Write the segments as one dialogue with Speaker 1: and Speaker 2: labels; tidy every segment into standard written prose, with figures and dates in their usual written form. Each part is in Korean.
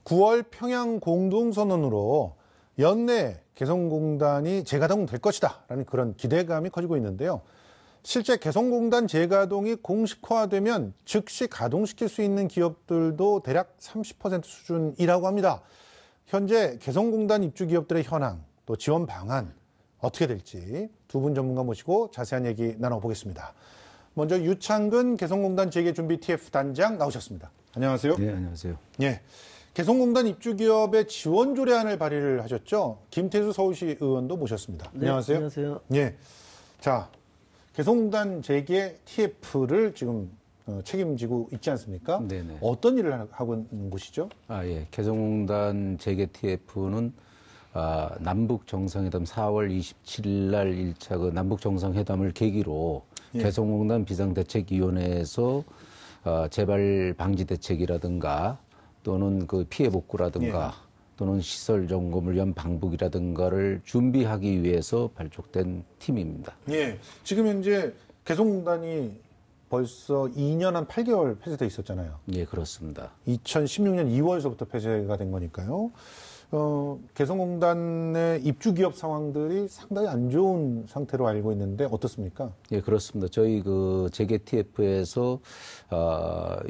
Speaker 1: 9월 평양 공동선언으로 연내 개성공단이 재가동될 것이다 라는 그런 기대감이 커지고 있는데요. 실제 개성공단 재가동이 공식화되면 즉시 가동시킬 수 있는 기업들도 대략 30% 수준이라고 합니다. 현재 개성공단 입주 기업들의 현황, 또 지원 방안 어떻게 될지 두 분 전문가 모시고 자세한 얘기 나눠보겠습니다. 먼저 유창근 개성공단 재개준비 TF 단장 나오셨습니다. 안녕하세요.
Speaker 2: 네, 안녕하세요.
Speaker 1: 예, 개성공단 입주 기업의 지원 조례안을 발의를 하셨죠. 김태수 서울시 의원도 모셨습니다.
Speaker 3: 네,
Speaker 1: 안녕하세요.
Speaker 3: 안녕하세요.
Speaker 1: 예, 자, 개성공단 재개 TF를 지금 책임지고 있지 않습니까?
Speaker 2: 네네.
Speaker 1: 어떤 일을 하고 있는 곳이죠?
Speaker 2: 예. 개성공단 재개 TF는 남북 정상회담 4월 27일 날 1차 그 남북 정상회담을 계기로
Speaker 1: 예.
Speaker 2: 개성공단 비상대책위원회에서 재발 방지 대책이라든가 또는 그 피해 복구라든가 또는 시설 점검을 위한 방북이라든가를 준비하기 위해서 발족된 팀입니다.
Speaker 1: 예, 지금 현재 개성공단이 벌써 2년 한 8개월 폐쇄돼 있었잖아요.
Speaker 2: 예, 그렇습니다.
Speaker 1: 2016년 2월서부터 폐쇄가 된 거니까요. 개성공단의 입주 기업 상황들이 상당히 안 좋은 상태로 알고 있는데 어떻습니까?
Speaker 2: 예, 그렇습니다. 저희 그 재개 TF에서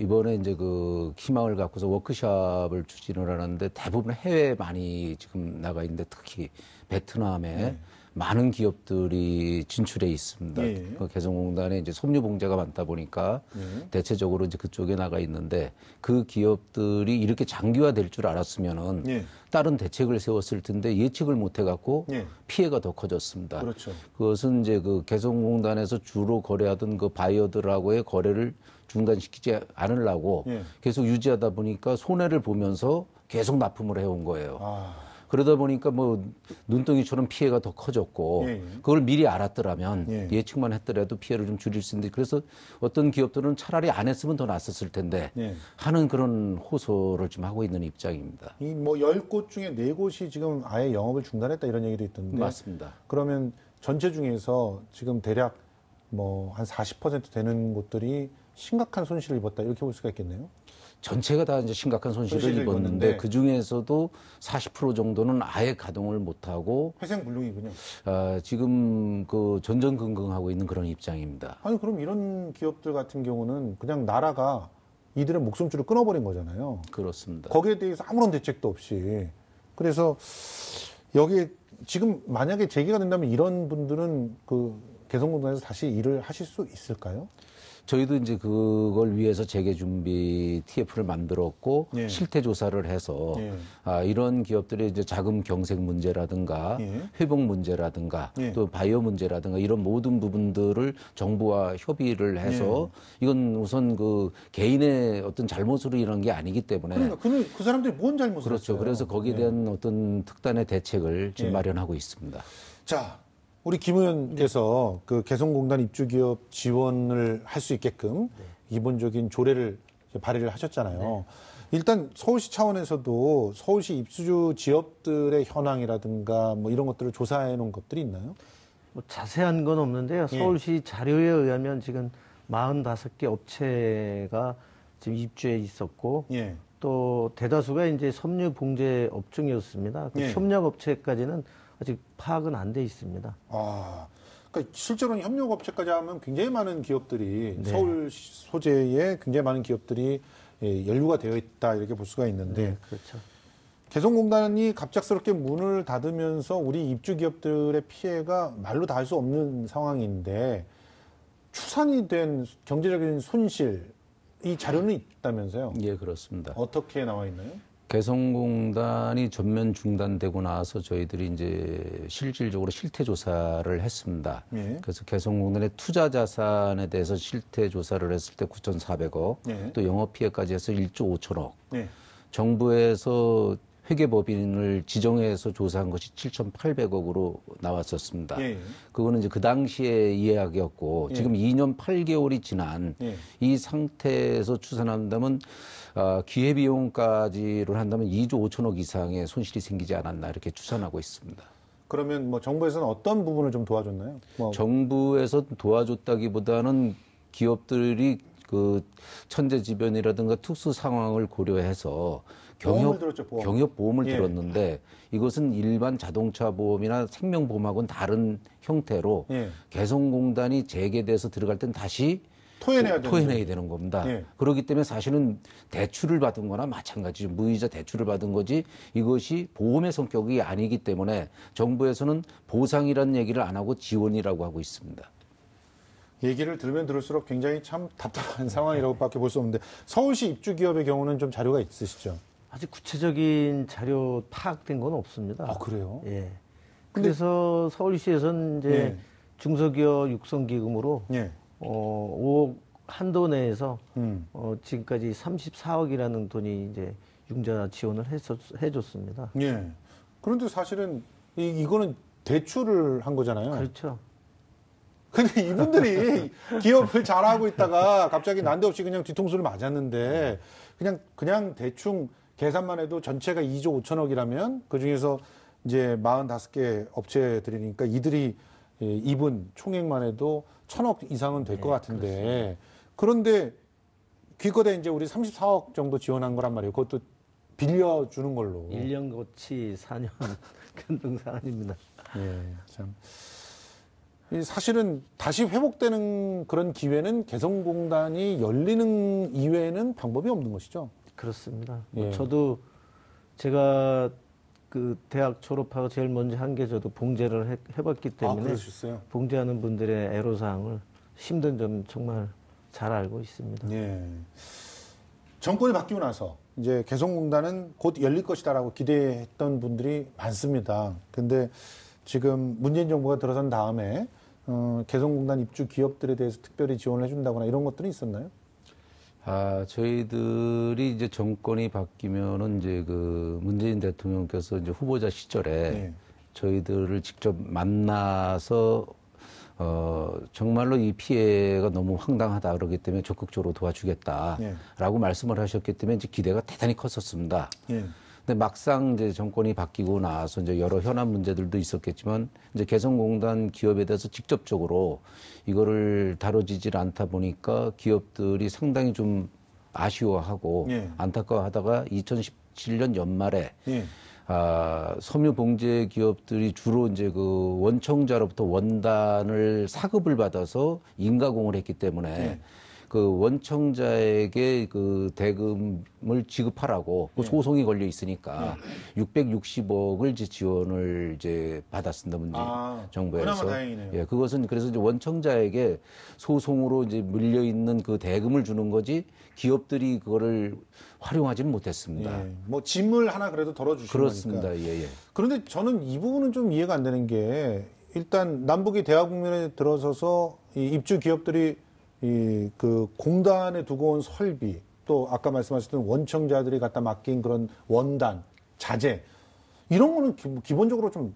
Speaker 2: 이번에 이제 그 희망을 갖고서 워크숍을 추진을 하는데 대부분 해외에 많이 지금 나가 있는데 특히 베트남에 많은 기업들이 진출해 있습니다.
Speaker 1: 예.
Speaker 2: 그 개성공단에 이제 섬유 봉제가 많다 보니까 대체적으로 이제 그쪽에 나가 있는데 그 기업들이 이렇게 장기화될 줄 알았으면은 다른 대책을 세웠을 텐데 예측을 못 해갖고 피해가 더 커졌습니다.
Speaker 1: 그렇죠.
Speaker 2: 그것은 이제 그 개성공단에서 주로 거래하던 그 바이어들하고의 거래를 중단시키지 않으려고 계속 유지하다 보니까 손해를 보면서 계속 납품을 해온 거예요. 그러다 보니까 뭐 눈덩이처럼 피해가 더 커졌고 그걸 미리 알았더라면 예측만 했더라도 피해를 좀 줄일 수 있는데 그래서 어떤 기업들은 차라리 안 했으면 더 낫었을 텐데 하는 그런 호소를 좀 하고 있는 입장입니다.
Speaker 1: 이 뭐 10곳 중에 4곳이 지금 아예 영업을 중단했다 이런 얘기도 있던데.
Speaker 2: 맞습니다.
Speaker 1: 그러면 전체 중에서 지금 대략 뭐 한 40% 되는 곳들이 심각한 손실을 입었다 이렇게 볼 수가 있겠네요.
Speaker 2: 전체가 다 이제 심각한 손실을 입었는데 그 중에서도 40% 정도는 아예 가동을 못하고
Speaker 1: 회생불능이군요.
Speaker 2: 지금 그 전전긍긍하고 있는 그런 입장입니다.
Speaker 1: 아니 그럼 이런 기업들 같은 경우는 그냥 나라가 이들의 목숨줄을 끊어버린 거잖아요.
Speaker 2: 그렇습니다.
Speaker 1: 거기에 대해서 아무런 대책도 없이. 그래서 여기 지금 만약에 재개가 된다면 이런 분들은 그 개성공단에서 다시 일을 하실 수 있을까요?
Speaker 2: 저희도 이제 그걸 위해서 재개준비 TF를 만들었고 실태 조사를 해서 이런 기업들의 이제 자금 경색 문제라든가 회복 문제라든가 또 바이오 문제라든가 이런 모든 부분들을 정부와 협의를 해서 이건 우선 그 개인의 어떤 잘못으로 일어난 게 아니기 때문에
Speaker 1: 그러니까 그 사람들이 뭔 잘못을
Speaker 2: 그렇죠.
Speaker 1: 했어요?
Speaker 2: 그래서 거기에 대한 어떤 특단의 대책을 지금 마련하고 있습니다.
Speaker 1: 자. 우리 김 의원께서 그 개성공단 입주기업 지원을 할 수 있게끔 기본적인 조례를 발의를 하셨잖아요. 일단 서울시 차원에서도 서울시 입주주 지역들의 현황이라든가 뭐 이런 것들을 조사해 놓은 것들이 있나요?
Speaker 3: 뭐 자세한 건 없는데요. 서울시 자료에 의하면 지금 45개 업체가 지금 입주해 있었고 또 대다수가 이제 섬유 봉제 업종이었습니다. 그 협력 업체까지는 아직 파악은 안 돼 있습니다.
Speaker 1: 그러니까 실제로는 협력업체까지 하면 굉장히 많은 기업들이 서울 소재에 굉장히 많은 기업들이 연루가 되어 있다 이렇게 볼 수가 있는데
Speaker 3: 그렇죠.
Speaker 1: 개성공단이 갑작스럽게 문을 닫으면서 우리 입주 기업들의 피해가 말로 다 할 수 없는 상황인데 추산이 된 경제적인 손실 이 자료는 있다면서요?
Speaker 2: 예, 그렇습니다.
Speaker 1: 어떻게 나와 있나요?
Speaker 2: 개성공단이 전면 중단되고 나서 저희들이 이제 실질적으로 실태 조사를 했습니다. 그래서 개성공단의 투자 자산에 대해서 실태 조사를 했을 때 9,400억, 또 영업 피해까지 해서 1조 5천억. 정부에서 회계법인을 지정해서 조사한 것이 7,800억으로 나왔었습니다. 그거는 이제 그 당시에 이야기였고 지금 2년 8개월이 지난 이 상태에서 추산한다면 기회비용까지를 한다면 2조 5천억 이상의 손실이 생기지 않았나 이렇게 추산하고 있습니다.
Speaker 1: 그러면 뭐 정부에서는 어떤 부분을 좀 도와줬나요?
Speaker 2: 정부에서 도와줬다기보다는 기업들이 그 천재지변이라든가 특수 상황을 고려해서 경협보험을
Speaker 1: 예.
Speaker 2: 들었는데 이것은 일반 자동차 보험이나 생명보험하고는 다른 형태로
Speaker 1: 예.
Speaker 2: 개성공단이 재개돼서 들어갈 땐 다시 토해내야 되는 겁니다.
Speaker 1: 예.
Speaker 2: 그렇기 때문에 사실은 대출을 받은 거나 마찬가지죠. 무이자 대출을 받은 거지 이것이 보험의 성격이 아니기 때문에 정부에서는 보상이라는 얘기를 안 하고 지원이라고 하고 있습니다.
Speaker 1: 얘기를 들으면 들을수록 굉장히 참 답답한 상황이라고밖에 볼 수 없는데 서울시 입주 기업의 경우는 좀 자료가 있으시죠?
Speaker 3: 아직 구체적인 자료 파악된 건 없습니다.
Speaker 1: 아, 그래요?
Speaker 3: 예. 그래서 서울시에서는 이제
Speaker 1: 예.
Speaker 3: 중소기업 육성기금으로
Speaker 1: 예.
Speaker 3: 5억 한도 내에서 지금까지 34억이라는 돈이 이제 융자 지원을 해줬습니다.
Speaker 1: 예. 그런데 사실은 이거는 대출을 한 거잖아요.
Speaker 3: 그렇죠.
Speaker 1: 근데 이분들이 기업을 잘하고 있다가 갑자기 난데없이 그냥 뒤통수를 맞았는데 그냥 대충 계산만 해도 전체가 2조 5천억이라면 그중에서 이제 45개 업체들이니까 이들이 입은 총액만 해도 1,000억 이상은 될 것 같은데 그렇습니다. 그런데 기껏해 이제 우리 34억 정도 지원한 거란 말이에요. 그것도 빌려주는 걸로.
Speaker 3: 1년 거치 4년 변동사안입니다.
Speaker 1: 예, 참. 사실은 다시 회복되는 그런 기회는 개성공단이 열리는 이외에는 방법이 없는 것이죠.
Speaker 3: 그렇습니다.
Speaker 1: 예.
Speaker 3: 저도 제가 그 대학 졸업하고 제일 먼저 한 게 저도 봉제를 해봤기 때문에
Speaker 1: 그러셨어요?
Speaker 3: 봉제하는 분들의 애로사항을 힘든 점 정말 잘 알고 있습니다.
Speaker 1: 예. 정권이 바뀌고 나서 이제 개성공단은 곧 열릴 것이다라고 기대했던 분들이 많습니다. 근데 지금 문재인 정부가 들어선 다음에 개성공단 입주 기업들에 대해서 특별히 지원을 해준다거나 이런 것들은 있었나요?
Speaker 2: 저희들이 이제 정권이 바뀌면은 이제 그 문재인 대통령께서 이제 후보자 시절에
Speaker 1: 네.
Speaker 2: 저희들을 직접 만나서 정말로 이 피해가 너무 황당하다 그러기 때문에 적극적으로 도와주겠다라고 말씀을 하셨기 때문에 이제 기대가 대단히 컸었습니다.
Speaker 1: 예.
Speaker 2: 근데 막상 이제 정권이 바뀌고 나서 이제 여러 현안 문제들도 있었겠지만 이제 개성공단 기업에 대해서 직접적으로 이거를 다뤄지질 않다 보니까 기업들이 상당히 좀 아쉬워하고
Speaker 1: 예.
Speaker 2: 안타까워하다가 2017년 연말에
Speaker 1: 예.
Speaker 2: 섬유 봉제 기업들이 주로 이제 그 원청자로부터 원단을 사급을 받아서 인가공을 했기 때문에
Speaker 1: 예.
Speaker 2: 그 원청자에게 그 대금을 지급하라고 그 소송이 걸려 있으니까 660억을 이제 지원을 이제 받았습니다. 문재인 정부에서.
Speaker 1: 그나마 다행이네요.
Speaker 2: 예, 그것은 그래서 이제 원청자에게 소송으로 이제 물려 있는 그 대금을 주는 거지 기업들이 그거를 활용하지는 못했습니다.
Speaker 1: 예. 뭐 짐을 하나 그래도 덜어주시는
Speaker 2: 그렇습니다.
Speaker 1: 거니까.
Speaker 2: 예, 예.
Speaker 1: 그런데 저는 이 부분은 좀 이해가 안 되는 게 일단 남북이 대화 국면에 들어서서 이 입주 기업들이 그 공단에 두고 온 설비 또 아까 말씀하셨던 원청자들이 갖다 맡긴 그런 원단, 자재 이런 거는 기본적으로 좀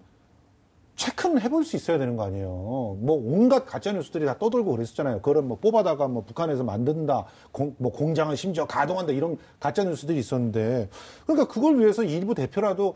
Speaker 1: 체크는 해볼 수 있어야 되는 거 아니에요. 뭐 온갖 가짜 뉴스들이 다 떠돌고 그랬었잖아요. 그걸 뭐 뽑아다가 뭐 북한에서 만든다, 뭐 공장을 심지어 가동한다 이런 가짜 뉴스들이 있었는데 그러니까 그걸 위해서 일부 대표라도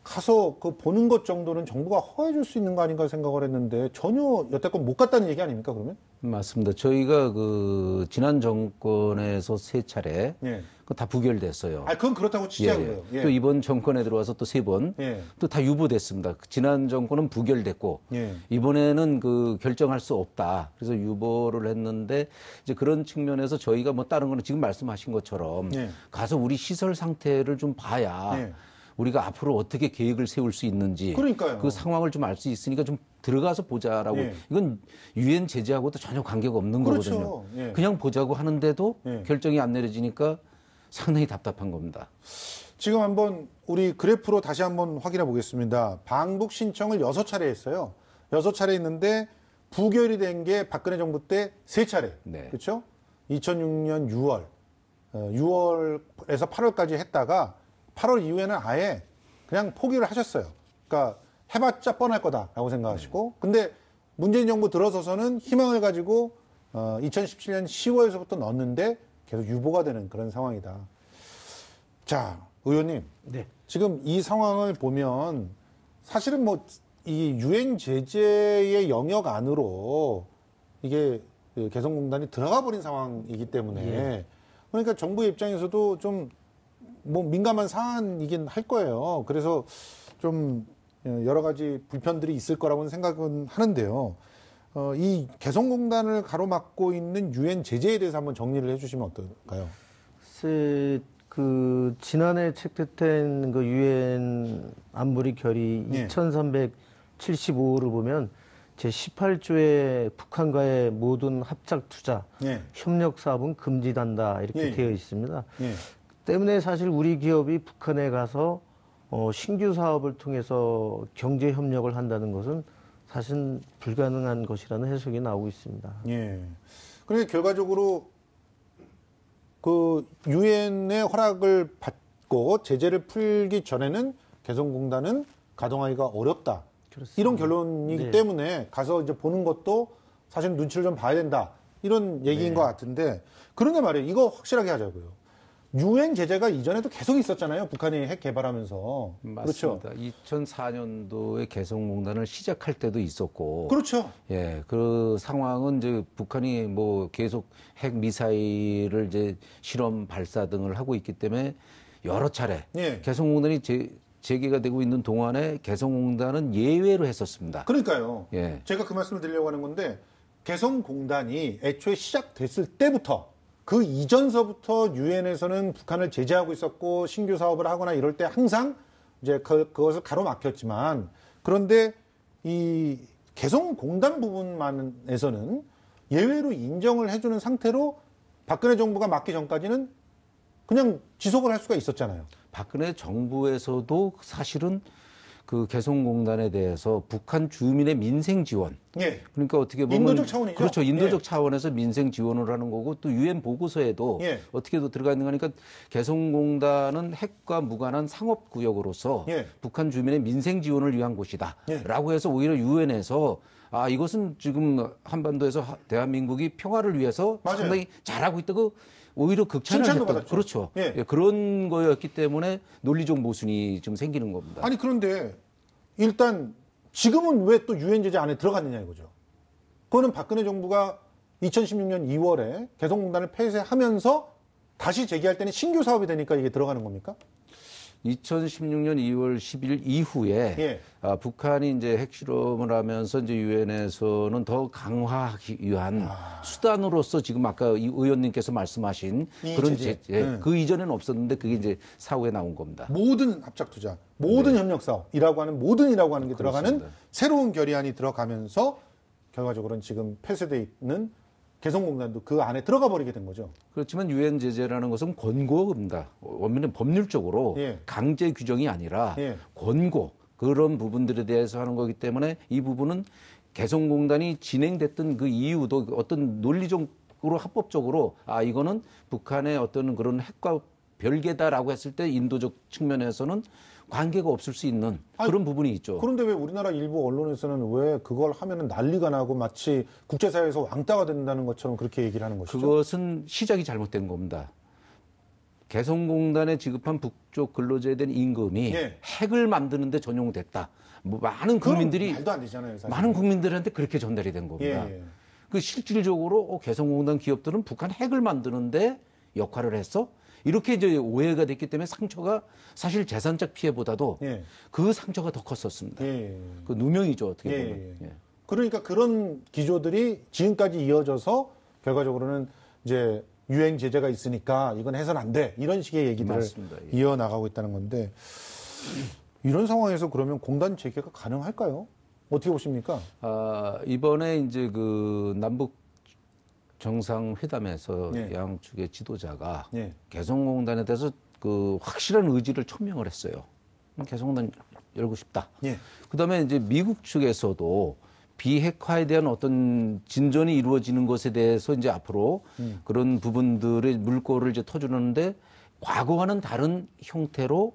Speaker 1: 가서 그 보는 것 정도는 정부가 허해줄 수 있는 거 아닌가 생각을 했는데 전혀 여태껏 못 갔다는 얘기 아닙니까 그러면?
Speaker 2: 맞습니다. 저희가 그 지난 정권에서 3차례
Speaker 1: 예.
Speaker 2: 다 부결됐어요.
Speaker 1: 그건 그렇다고 치자고요.
Speaker 2: 예. 또 이번 정권에 들어와서 또 3번 또 다 유보됐습니다. 지난 정권은 부결됐고 이번에는 그 결정할 수 없다. 그래서 유보를 했는데 이제 그런 측면에서 저희가 뭐 다른 거는 지금 말씀하신 것처럼 가서 우리 시설 상태를 좀 봐야 우리가 앞으로 어떻게 계획을 세울 수 있는지
Speaker 1: 그러니까요.
Speaker 2: 그 상황을 좀 알 수 있으니까 좀 들어가서 보자라고 이건 유엔 제재하고도 전혀 관계가 없는
Speaker 1: 그렇죠.
Speaker 2: 거거든요. 그냥 보자고 하는데도 결정이 안 내려지니까 상당히 답답한 겁니다.
Speaker 1: 지금 한번 우리 그래프로 다시 한번 확인해 보겠습니다. 방북 신청을 6차례 했어요. 6차례 했는데 부결이 된 게 박근혜 정부 때 3차례. 그렇죠? 2006년 6월, 6월에서 8월까지 했다가 8월 이후에는 아예 그냥 포기를 하셨어요. 그러니까 해봤자 뻔할 거다라고 생각하시고 근데 문재인 정부 들어서서는 희망을 가지고 2017년 10월에서부터 넣었는데 계속 유보가 되는 그런 상황이다. 자, 의원님. 지금 이 상황을 보면 사실은 뭐 이 유엔 제재의 영역 안으로 이게 개성공단이 들어가 버린 상황이기 때문에 그러니까 정부 입장에서도 좀 뭐 민감한 사안이긴 할 거예요. 그래서 좀 여러 가지 불편들이 있을 거라고는 생각은 하는데요. 이 개성공단을 가로막고 있는 유엔 제재에 대해서 한번 정리를 해주시면 어떨까요?
Speaker 3: 글쎄, 그 지난해 채택된 그 유엔 안보리 결의 2375호를 보면 제 18조에 북한과의 모든 합작 투자, 협력 사업은 금지된다 이렇게 되어 있습니다. 때문에 사실 우리 기업이 북한에 가서 신규 사업을 통해서 경제 협력을 한다는 것은 사실 불가능한 것이라는 해석이 나오고 있습니다.
Speaker 1: 그러니까 결과적으로 그 유엔의 허락을 받고 제재를 풀기 전에는 개성공단은 가동하기가 어렵다. 그렇습니다. 이런 결론이기 때문에 가서 이제 보는 것도 사실 눈치를 좀 봐야 된다. 이런 얘기인 것 같은데, 그런데 말이에요. 이거 확실하게 하자고요. 유엔 제재가 이전에도 계속 있었잖아요. 북한이 핵 개발하면서.
Speaker 2: 맞습니다. 그렇죠? 2004년도에 개성공단을 시작할 때도 있었고.
Speaker 1: 그렇죠.
Speaker 2: 예, 그 상황은 이제 북한이 뭐 계속 핵 미사일을 이제 실험 발사 등을 하고 있기 때문에 여러 차례 개성공단이 재개가 되고 있는 동안에 개성공단은 예외로 했었습니다.
Speaker 1: 그러니까요. 제가 그 말씀을 드리려고 하는 건데, 개성공단이 애초에 시작됐을 때부터 그 이전서부터 유엔에서는 북한을 제재하고 있었고 신규 사업을 하거나 이럴 때 항상 이제 그것을 가로막혔지만, 그런데 이 개성공단 부분만에서는 예외로 인정을 해주는 상태로 박근혜 정부가 맡기 전까지는 그냥 지속을 할 수가 있었잖아요.
Speaker 2: 박근혜 정부에서도 사실은 그 개성공단에 대해서 북한 주민의 민생 지원. 그러니까 어떻게 보면
Speaker 1: 인도적 차원이죠.
Speaker 2: 그렇죠. 인도적 차원에서 민생 지원을 하는 거고, 또 유엔 보고서에도 어떻게도 들어가 있는 거니까 개성공단은 핵과 무관한 상업구역으로서 북한 주민의 민생 지원을 위한 곳이다라고 해서 오히려 유엔에서 이것은 지금 한반도에서 대한민국이 평화를 위해서 상당히 잘하고 있다고 오히려 극찬을 했던. 그렇죠. 그런 거였기 때문에 논리적 모순이 좀 생기는 겁니다.
Speaker 1: 아니, 그런데 일단 지금은 왜 또 유엔 제재 안에 들어갔느냐 이거죠. 그거는 박근혜 정부가 2016년 2월에 개성공단을 폐쇄하면서 다시 재개할 때는 신규 사업이 되니까 이게 들어가는 겁니까?
Speaker 2: 2016년 2월 10일 이후에 북한이 이제 핵실험을 하면서 이제 유엔에서는 더 강화하기 위한 수단으로서 지금 아까 이 의원님께서 말씀하신 그런 그 이전에는 없었는데 그게 이제 사후에 나온 겁니다.
Speaker 1: 모든 합작 투자, 모든 협력 사업이라고 하는 모든이라고 하는 게 들어가는 새로운 결의안이 들어가면서 결과적으로는 지금 폐쇄돼 있는 개성공단도 그 안에 들어가 버리게 된 거죠.
Speaker 2: 그렇지만 유엔 제재라는 것은 권고입니다. 원면은 법률적으로 강제 규정이 아니라 권고, 그런 부분들에 대해서 하는 거기 때문에 이 부분은 개성공단이 진행됐던 그 이유도 어떤 논리적으로 합법적으로 이거는 북한의 어떤 그런 핵과 별개다라고 했을 때 인도적 측면에서는 관계가 없을 수 있는 그런 부분이 있죠.
Speaker 1: 그런데 왜 우리나라 일부 언론에서는 왜 그걸 하면은 난리가 나고 마치 국제사회에서 왕따가 된다는 것처럼 그렇게 얘기를 하는 것이죠?
Speaker 2: 그것은 시작이 잘못된 겁니다. 개성공단에 지급한 북쪽 근로자에 대한 임금이 핵을 만드는데 전용됐다. 뭐 많은 국민들이
Speaker 1: 말도 안 되잖아요, 사실.
Speaker 2: 많은 국민들한테 그렇게 전달이 된 겁니다. 그 실질적으로 개성공단 기업들은 북한 핵을 만드는데 역할을 했어? 이렇게 이제 오해가 됐기 때문에 상처가 사실 재산적 피해보다도 그 상처가 더 컸었습니다. 그 누명이죠, 어떻게 보면.
Speaker 1: 그러니까 그런 기조들이 지금까지 이어져서 결과적으로는 이제 유엔 제재가 있으니까 이건 해서는 안 돼. 이런 식의 얘기들을 맞습니다. 이어나가고 있다는 건데, 이런 상황에서 그러면 공단 재개가 가능할까요? 어떻게 보십니까?
Speaker 2: 이번에 이제 그 남북 정상회담에서 양측의 지도자가 개성공단에 대해서 그 확실한 의지를 천명을 했어요. 개성공단 열고 싶다. 그다음에 이제 미국 측에서도 비핵화에 대한 어떤 진전이 이루어지는 것에 대해서 이제 앞으로 그런 부분들의 물꼬를 이제 터주는데 과거와는 다른 형태로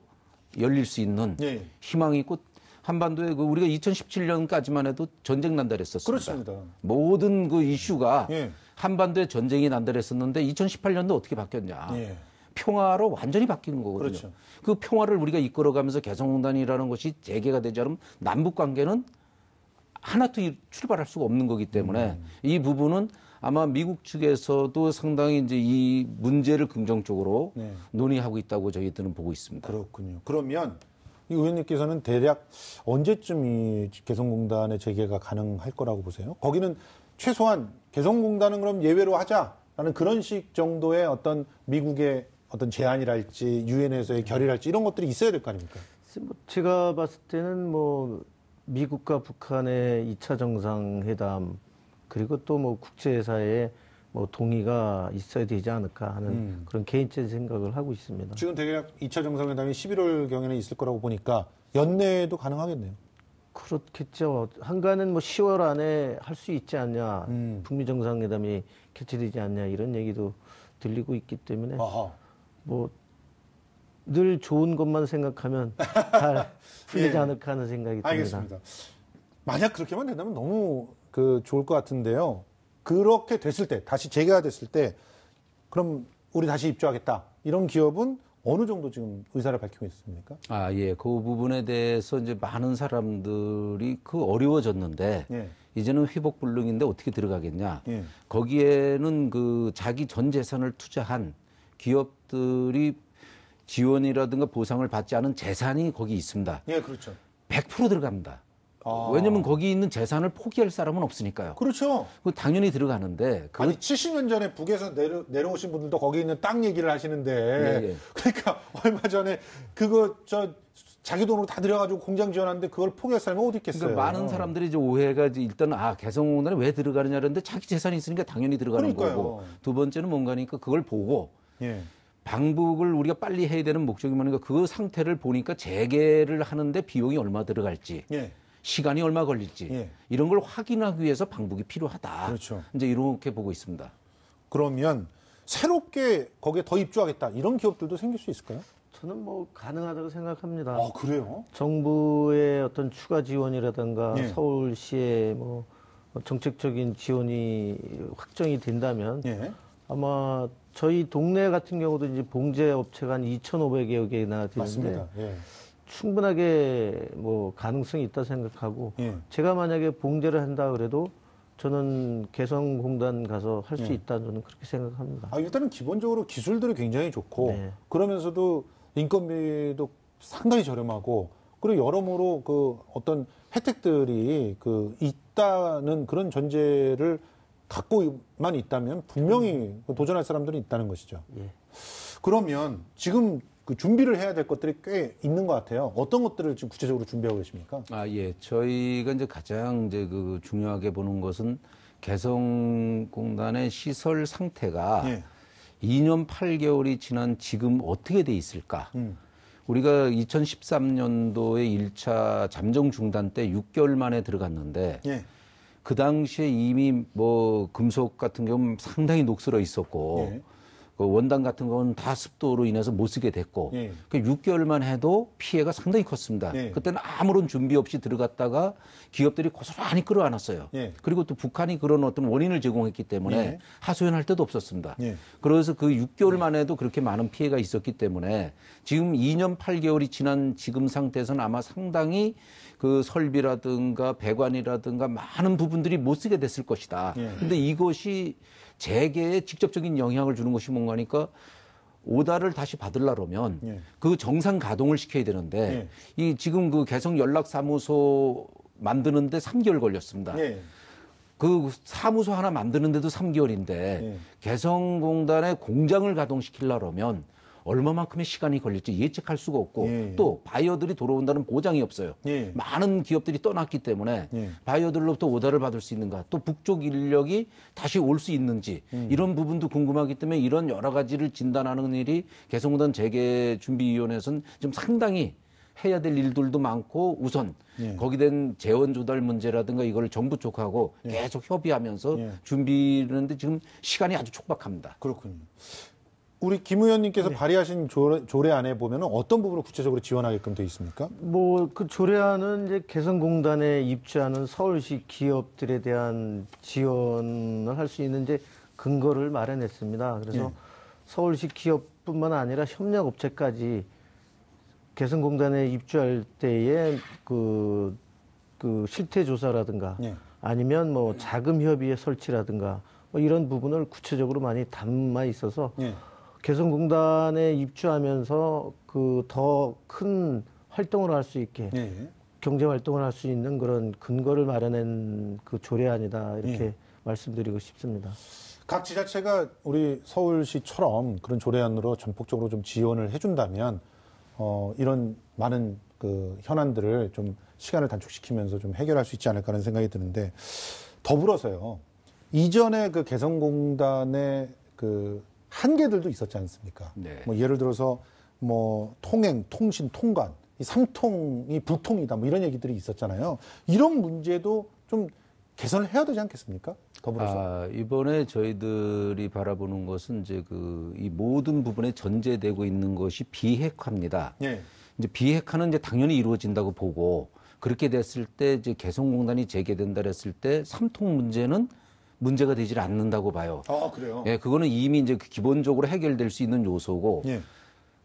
Speaker 2: 열릴 수 있는 희망이 있고, 한반도에 우리가 2017년까지만 해도 전쟁 난달했었습니다.
Speaker 1: 그렇습니다.
Speaker 2: 모든 그 이슈가 한반도에 전쟁이 난달했었는데 2018년도 어떻게 바뀌었냐. 평화로 완전히 바뀌는 거거든요.
Speaker 1: 그렇죠.
Speaker 2: 그 평화를 우리가 이끌어가면서 개성공단이라는 것이 재개가 되지 않으면 남북 관계는 하나도 출발할 수가 없는 거기 때문에 이 부분은 아마 미국 측에서도 상당히 이제 이 문제를 긍정적으로
Speaker 1: 네.
Speaker 2: 논의하고 있다고 저희들은 보고 있습니다.
Speaker 1: 그렇군요. 그러면 이 의원님께서는 대략 언제쯤 이 개성공단의 재개가 가능할 거라고 보세요? 거기는 최소한 개성공단은 그럼 예외로 하자라는 그런 식 정도의 어떤 미국의 어떤 제안이랄지 유엔에서의 결의랄지 이런 것들이 있어야 될 거 아닙니까?
Speaker 3: 제가 봤을 때는 뭐 미국과 북한의 2차 정상회담 그리고 또 뭐 국제사회의 뭐 동의가 있어야 되지 않을까 하는 그런 개인적인 생각을 하고 있습니다.
Speaker 1: 지금 대략 2차 정상회담이 11월경에는 있을 거라고 보니까 연내에도 가능하겠네요.
Speaker 3: 그렇겠죠. 한가는 뭐 10월 안에 할 수 있지 않냐, 북미 정상회담이 개최되지 않냐 이런 얘기도 들리고 있기 때문에 뭐 늘 좋은 것만 생각하면 잘 풀리지
Speaker 1: 예.
Speaker 3: 않을까 하는 생각이 듭니다.
Speaker 1: 알겠습니다. 만약 그렇게만 된다면 너무 좋을 것 같은데요. 그렇게 됐을 때, 다시 재개가 됐을 때, 그럼 우리 다시 입주하겠다. 이런 기업은 어느 정도 지금 의사를 밝히고 있습니까?
Speaker 2: 예. 그 부분에 대해서 이제 많은 사람들이 어려워졌는데,
Speaker 1: 예.
Speaker 2: 이제는 회복불능인데 어떻게 들어가겠냐.
Speaker 1: 예.
Speaker 2: 거기에는 자기 전 재산을 투자한 기업들이 지원이라든가 보상을 받지 않은 재산이 거기 있습니다.
Speaker 1: 예, 그렇죠.
Speaker 2: 100% 들어갑니다. 왜냐면 거기 있는 재산을 포기할 사람은 없으니까요.
Speaker 1: 그렇죠.
Speaker 2: 당연히 들어가는데.
Speaker 1: 아니, 70년 전에 북에서 내려오신 분들도 거기 있는 땅 얘기를 하시는데.
Speaker 2: 예.
Speaker 1: 그러니까 얼마 전에 자기 돈으로 다 들여가지고 공장 지어놨는데 그걸 포기할 사람이 어디 있겠어요.
Speaker 2: 그러니까 많은 사람들이 이제 오해가 일단 개성공단에 왜 들어가느냐 그러는데 자기 재산이 있으니까 당연히 들어가는
Speaker 1: 그러니까요.
Speaker 2: 거고. 두 번째는 뭔가니까 그걸 보고.
Speaker 1: 예.
Speaker 2: 방북을 우리가 빨리 해야 되는 목적이 뭐니까 그 상태를 보니까 재개를 하는데 비용이 얼마 들어갈지.
Speaker 1: 예.
Speaker 2: 시간이 얼마 걸릴지.
Speaker 1: 예.
Speaker 2: 이런 걸 확인하기 위해서 방북이 필요하다.
Speaker 1: 그렇죠.
Speaker 2: 이제 이렇게 보고 있습니다.
Speaker 1: 그러면 새롭게 거기에 더 입주하겠다. 이런 기업들도 생길 수 있을까요?
Speaker 3: 저는 뭐 가능하다고 생각합니다.
Speaker 1: 그래요?
Speaker 3: 정부의 어떤 추가 지원이라든가
Speaker 1: 예.
Speaker 3: 서울시의 뭐 정책적인 지원이 확정이 된다면
Speaker 1: 예.
Speaker 3: 아마 저희 동네 같은 경우도 이제 봉제 업체가 한 2,500여 개나 되는데
Speaker 1: 맞습니다. 예.
Speaker 3: 충분하게 뭐 가능성이 있다 생각하고
Speaker 1: 예.
Speaker 3: 제가 만약에 봉제를 한다 그래도 저는 개성공단 가서 할 수 있다 저는 그렇게 생각합니다.
Speaker 1: 일단은 기본적으로 기술들이 굉장히 좋고
Speaker 3: 네.
Speaker 1: 그러면서도 인건비도 상당히 저렴하고 그리고 여러모로 어떤 혜택들이 있다는 그런 전제를 갖고만 있다면 분명히 도전할 사람들은 있다는 것이죠.
Speaker 3: 예.
Speaker 1: 그러면 지금 준비를 해야 될 것들이 꽤 있는 것 같아요. 어떤 것들을 지금 구체적으로 준비하고 계십니까?
Speaker 2: 예. 저희가 이제 가장 중요하게 보는 것은 개성공단의 시설 상태가
Speaker 1: 예.
Speaker 2: 2년 8개월이 지난 지금 어떻게 돼 있을까? 우리가 2013년도에 1차 잠정 중단 때 6개월 만에 들어갔는데
Speaker 1: 예.
Speaker 2: 그 당시에 이미 금속 같은 경우는 상당히 녹슬어 있었고
Speaker 1: 예.
Speaker 2: 그 원단 같은 건 다 습도로 인해서 못 쓰게 됐고
Speaker 1: 예.
Speaker 2: 그 6개월만 해도 피해가 상당히 컸습니다.
Speaker 1: 예.
Speaker 2: 그때는 아무런 준비 없이 들어갔다가 기업들이 고스란히 끌어안았어요.
Speaker 1: 예.
Speaker 2: 그리고 또 북한이 그런 어떤 원인을 제공했기 때문에
Speaker 1: 예.
Speaker 2: 하소연할 데도 없었습니다.
Speaker 1: 예.
Speaker 2: 그래서 그 6개월만 해도 그렇게 많은 피해가 있었기 때문에 지금 2년 8개월이 지난 지금 상태에서는 아마 상당히 그 설비라든가 배관이라든가 많은 부분들이 못 쓰게 됐을 것이다.
Speaker 1: 예.
Speaker 2: 근데 이것이 재개에 직접적인 영향을 주는 것이 뭔가 하니까 오다를 다시 받으려면
Speaker 1: 예.
Speaker 2: 그 정상 가동을 시켜야 되는데 이 지금 그 개성 연락사무소 만드는데 3개월 걸렸습니다.
Speaker 1: 예.
Speaker 2: 그 사무소 하나 만드는데도 3개월인데 개성공단의 공장을 가동시키려면 얼마만큼의 시간이 걸릴지 예측할 수가 없고 또 바이어들이 들어온다는 보장이 없어요. 많은 기업들이 떠났기 때문에 바이어들로부터 오더를 받을 수 있는가 또 북쪽 인력이 다시 올 수 있는지 이런 부분도 궁금하기 때문에 이런 여러 가지를 진단하는 일이 개성공단 재개준비위원회에서는 지금 상당히 해야 될 일들도 많고 우선 거기 된 재원 조달 문제라든가 이걸 정부 쪽하고 계속 협의하면서 준비를 하는데 지금 시간이 아주 촉박합니다.
Speaker 1: 그렇군요. 우리 김 의원님께서 발의하신 조례안에 보면 어떤 부분을 구체적으로 지원하게끔 되어 있습니까?
Speaker 3: 뭐 그 조례안은 이제 개성공단에 입주하는 서울시 기업들에 대한 지원을 할 수 있는 이제 근거를 마련했습니다. 그래서 서울시 기업뿐만 아니라 협력업체까지 개성공단에 입주할 때에 그 실태 조사라든가 아니면 뭐 자금 협의의 설치라든가 이런 부분을 구체적으로 많이 담아 있어서
Speaker 1: 예.
Speaker 3: 개성공단에 입주하면서 그 더 큰 활동을 할 수 있게
Speaker 1: 예.
Speaker 3: 경제 활동을 할 수 있는 그런 근거를 마련한 그 조례안이다 이렇게
Speaker 1: 예.
Speaker 3: 말씀드리고 싶습니다.
Speaker 1: 각 지자체가 우리 서울시처럼 그런 조례안으로 전폭적으로 좀 지원을 해준다면 이런 많은 그 현안들을 좀 시간을 단축시키면서 좀 해결할 수 있지 않을까 하는 생각이 드는데 더불어서요. 이전에 그 개성공단의 그 한계들도 있었지 않습니까?
Speaker 2: 네.
Speaker 1: 뭐 예를 들어서 뭐 통행, 통신, 통관 이 삼통이 불통이다 뭐 이런 얘기들이 있었잖아요. 이런 문제도 좀 개선을 해야 되지 않겠습니까? 더불어서.
Speaker 2: 이번에 저희들이 바라보는 것은 이제 이 모든 부분에 전제되고 있는 것이 비핵화입니다.
Speaker 1: 예.
Speaker 2: 이제 비핵화는 이제 당연히 이루어진다고 보고 그렇게 됐을 때 이제 개성공단이 재개된다 했을 때 삼통 문제는 문제가 되질 않는다고 봐요.
Speaker 1: 아, 그래요?
Speaker 2: 예, 그거는 이미 이제 기본적으로 해결될 수 있는 요소고.
Speaker 1: 예.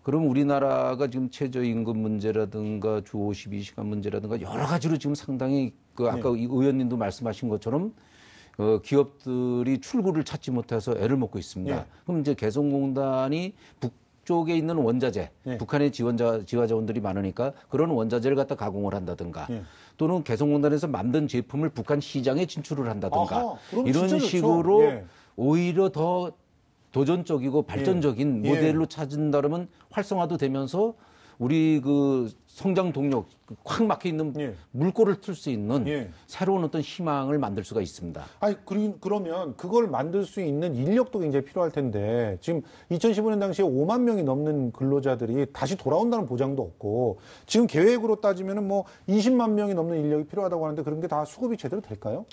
Speaker 2: 그럼 우리나라가 지금 최저임금 문제라든가 주 52시간 문제라든가 여러 가지로 지금 상당히 아까 이 의원님도 말씀하신 것처럼 기업들이 출구를 찾지 못해서 애를 먹고 있습니다.
Speaker 1: 예.
Speaker 2: 그럼 이제 개성공단이 북쪽에 있는 원자재,
Speaker 1: 예.
Speaker 2: 북한의 지화자원들이 많으니까 그런 원자재를 갖다 가공을 한다든가
Speaker 1: 예.
Speaker 2: 또는 개성공단에서 만든 제품을 북한 시장에 진출을 한다든가
Speaker 1: 아하, 그럼
Speaker 2: 이런
Speaker 1: 진짜 좋죠.
Speaker 2: 식으로
Speaker 1: 예.
Speaker 2: 오히려 더 도전적이고 발전적인
Speaker 1: 예.
Speaker 2: 모델로 찾은다면 활성화도 되면서 우리 그 성장 동력 확 막혀 있는
Speaker 1: 예.
Speaker 2: 물꼬를 틀 수 있는
Speaker 1: 예.
Speaker 2: 새로운 어떤 희망을 만들 수가 있습니다.
Speaker 1: 아니, 그러면 그걸 만들 수 있는 인력도 굉장히 필요할 텐데, 지금 2015년 당시에 5만 명이 넘는 근로자들이 다시 돌아온다는 보장도 없고, 지금 계획으로 따지면은 뭐 20만 명이 넘는 인력이 필요하다고 하는데, 그런 게 다 수급이 제대로 될까요?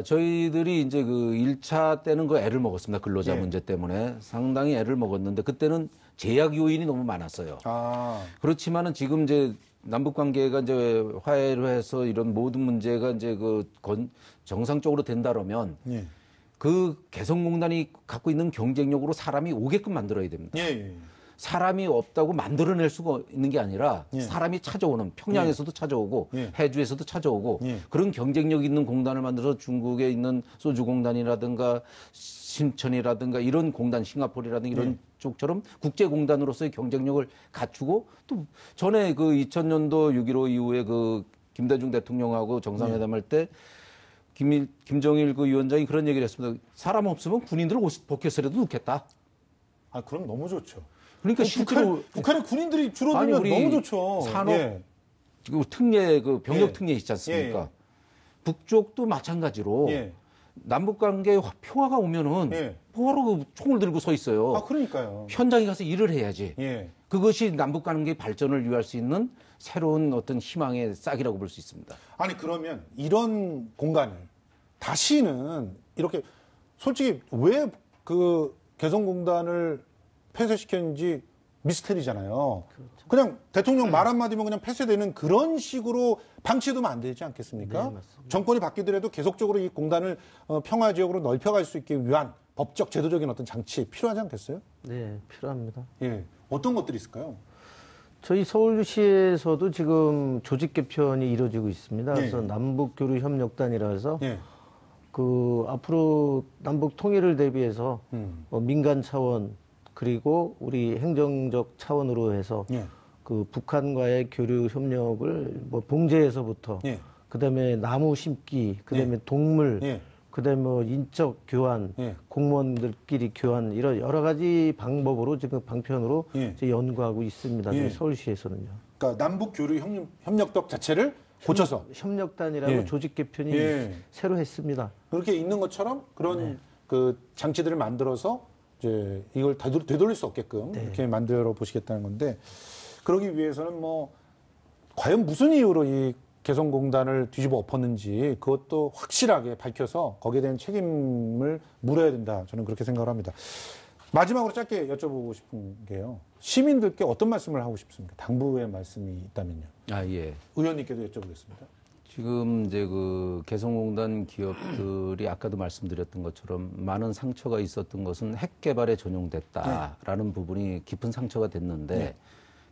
Speaker 2: 저희들이 이제 그 1차 때는 그 애를 먹었습니다. 근로자
Speaker 1: 예.
Speaker 2: 문제 때문에 상당히 애를 먹었는데 그때는 제약 요인이 너무 많았어요.
Speaker 1: 아,
Speaker 2: 그렇지만은 지금 이제 남북 관계가 이제 화해를 해서 이런 모든 문제가 이제 정상적으로 된다라면
Speaker 1: 예.
Speaker 2: 그 개성공단이 갖고 있는 경쟁력으로 사람이 오게끔 만들어야 됩니다.
Speaker 1: 예, 예.
Speaker 2: 사람이 없다고 만들어낼 수가 있는 게 아니라
Speaker 1: 예.
Speaker 2: 사람이 찾아오는 평양에서도 찾아오고
Speaker 1: 예.
Speaker 2: 해주에서도 찾아오고
Speaker 1: 예.
Speaker 2: 그런 경쟁력 있는 공단을 만들어서 중국에 있는 소주공단이라든가 신천이라든가 이런 공단, 싱가포르라든가 이런 쪽처럼 국제공단으로서의 경쟁력을 갖추고 또 전에 그 2000년도 6.15 이후에 그 김대중 대통령하고 정상회담할 때 김정일 그 위원장이 그런 얘기를 했습니다. 사람 없으면 군인들을 복귀해서라도 넣겠다.
Speaker 1: 아, 그럼 너무 좋죠.
Speaker 2: 그러니까 실제로
Speaker 1: 북한의 군인들이 줄어들면 너무 좋죠.
Speaker 2: 산업
Speaker 1: 예.
Speaker 2: 특례 그 병력
Speaker 1: 예.
Speaker 2: 특례 있지 않습니까?
Speaker 1: 예.
Speaker 2: 북쪽도 마찬가지로
Speaker 1: 예.
Speaker 2: 남북 관계 평화가 오면은
Speaker 1: 예.
Speaker 2: 바로 그 총을 들고 서 있어요.
Speaker 1: 아, 그러니까요.
Speaker 2: 현장에 가서 일을 해야지.
Speaker 1: 예.
Speaker 2: 그것이 남북 관계 발전을 위할 수 있는 새로운 어떤 희망의 싹이라고 볼 수 있습니다.
Speaker 1: 아니, 그러면 이런 공간을 다시는 이렇게 솔직히 왜 그 개성공단을 폐쇄시켰는지 미스테리잖아요. 그렇죠. 그냥 대통령 말 한마디면 그냥 폐쇄되는 그런 식으로 방치해두면 안 되지 않겠습니까?
Speaker 3: 네,
Speaker 1: 정권이 바뀌더라도 계속적으로 이 공단을 평화지역으로 넓혀갈 수 있기 위한 법적, 제도적인 어떤 장치 필요하지 않겠어요?
Speaker 3: 네, 필요합니다.
Speaker 1: 예. 어떤 것들이 있을까요?
Speaker 3: 저희 서울시에서도 지금 조직 개편이 이루어지고 있습니다. 그래서
Speaker 1: 예.
Speaker 3: 남북교류협력단이라 해서
Speaker 1: 예.
Speaker 3: 그 앞으로 남북 통일을 대비해서 민간 차원 그리고 우리 행정적 차원으로 해서
Speaker 1: 예.
Speaker 3: 그 북한과의 교류 협력을 뭐 봉제에서부터
Speaker 1: 예.
Speaker 3: 그다음에 나무 심기, 그다음에
Speaker 1: 예.
Speaker 3: 동물,
Speaker 1: 예.
Speaker 3: 그다음에 뭐 인적 교환,
Speaker 1: 예.
Speaker 3: 공무원들끼리 교환 이런 여러 가지 방법으로 지금 방편으로
Speaker 1: 예.
Speaker 3: 이제 연구하고 있습니다.
Speaker 1: 예.
Speaker 3: 저희 서울시에서는요.
Speaker 1: 그러니까 남북 교류 협력법 자체를 고쳐서
Speaker 3: 협력단이라고
Speaker 1: 예.
Speaker 3: 조직 개편이
Speaker 1: 예.
Speaker 3: 새로 했습니다.
Speaker 1: 그렇게 있는 것처럼 그런 그 장치들을 만들어서 이제 이걸 되돌릴 수 없게끔 이렇게 만들어 보시겠다는 건데 그러기 위해서는 뭐 과연 무슨 이유로 이 개성공단을 뒤집어 엎었는지 그것도 확실하게 밝혀서 거기에 대한 책임을 물어야 된다. 저는 그렇게 생각을 합니다. 마지막으로 짧게 여쭤보고 싶은 게요. 시민들께 어떤 말씀을 하고 싶습니까? 당부의 말씀이 있다면요.
Speaker 2: 예.
Speaker 1: 의원님께도 여쭤보겠습니다.
Speaker 2: 지금 이제 그 개성공단 기업들이 아까도 말씀드렸던 것처럼 많은 상처가 있었던 것은 핵 개발에 전용됐다라는 부분이 깊은 상처가 됐는데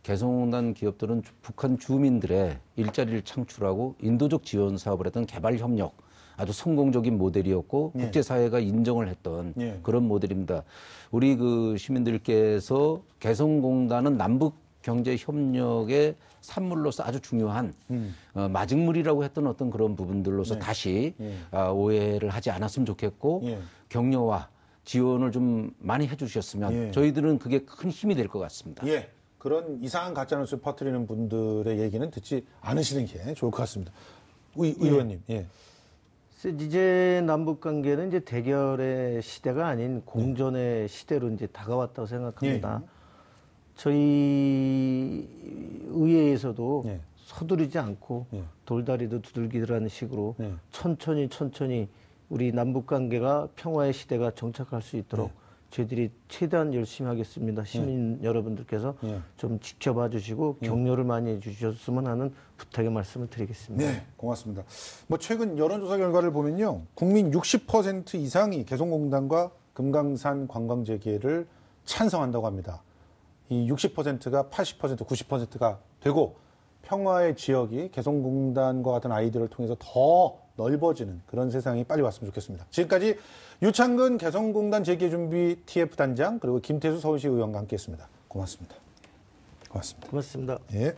Speaker 2: 개성공단 기업들은 북한 주민들의 일자리를 창출하고 인도적 지원 사업을 했던 개발 협력 아주 성공적인 모델이었고
Speaker 1: 예.
Speaker 2: 국제사회가 인정을 했던
Speaker 1: 예.
Speaker 2: 그런 모델입니다. 우리 그 시민들께서 개성공단은 남북 경제 협력의 산물로서 아주 중요한 마중물이라고 했던 어떤 그런 부분들로서
Speaker 1: 네.
Speaker 2: 다시 오해를 하지 않았으면 좋겠고
Speaker 1: 예.
Speaker 2: 격려와 지원을 좀 많이 해주셨으면
Speaker 1: 예.
Speaker 2: 저희들은 그게 큰 힘이 될 것 같습니다.
Speaker 1: 예. 그런 이상한 가짜뉴스 퍼뜨리는 분들의 얘기는 듣지 않으시는 게 좋을 것 같습니다. 의원님. 예.
Speaker 3: 이제 남북 관계는 이제 대결의 시대가 아닌 공존의 시대로 이제 다가왔다고 생각합니다.
Speaker 1: 예.
Speaker 3: 저희 의회에서도
Speaker 1: 예.
Speaker 3: 서두르지 않고
Speaker 1: 예.
Speaker 3: 돌다리도 두들기라는 식으로
Speaker 1: 예.
Speaker 3: 천천히 우리 남북 관계가 평화의 시대가 정착할 수 있도록 저희들이 최대한 열심히 하겠습니다. 시민 여러분들께서 좀 지켜봐 주시고 격려를 많이 해주셨으면 하는 부탁의 말씀을 드리겠습니다.
Speaker 1: 네, 고맙습니다. 뭐 최근 여론조사 결과를 보면요, 국민 60% 이상이 개성공단과 금강산 관광 재개를 찬성한다고 합니다. 이 60%가 80%, 90%가 되고 평화의 지역이 개성공단과 같은 아이디어를 통해서 더 넓어지는 그런 세상이 빨리 왔으면 좋겠습니다. 지금까지 유창근 개성공단 재개준비 TF 단장 그리고 김태수 서울시 의원과 함께했습니다. 고맙습니다. 고맙습니다.
Speaker 3: 고맙습니다.
Speaker 1: 예.